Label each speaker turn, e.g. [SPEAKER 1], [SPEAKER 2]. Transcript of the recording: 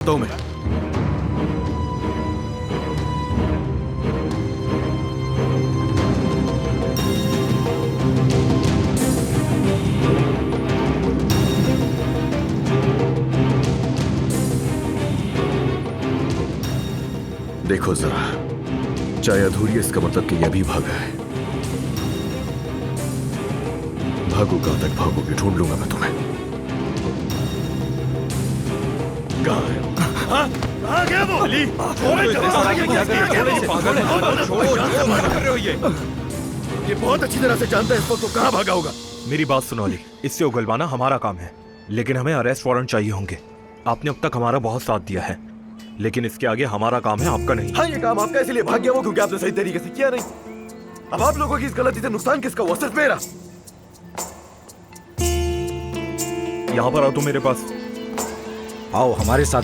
[SPEAKER 1] तो मैं देखो जरा, चाय अधूरी है इसका मतलब कि यह भी भागा है। भागो, कहां तक भागोगे? ढूंढ लूंगा मैं तुम्हें। कहां है? कहां गया वो? अली, ये बहुत अच्छी तरह से जानता है इस वक्त तो कहां भागा होगा।
[SPEAKER 2] मेरी बात सुनो अली, इससे उगलवाना हमारा काम है, लेकिन हमें अरेस्ट वारंट चाहिए होंगे। आपने अब तक हमारा बहुत साथ दिया है, लेकिन इसके आगे हमारा काम है, आपका नहीं।
[SPEAKER 1] हाँ, ये काम आपका इसलिए भाग गया वो क्योंकि आपने सही तरीके से किया नहीं। अब आप लोगों की इस गलती से नुकसान किसका हुआ? सिर्फ मेरा।
[SPEAKER 2] यहाँ पर आओ तुम मेरे पास।
[SPEAKER 3] आओ हमारे साथ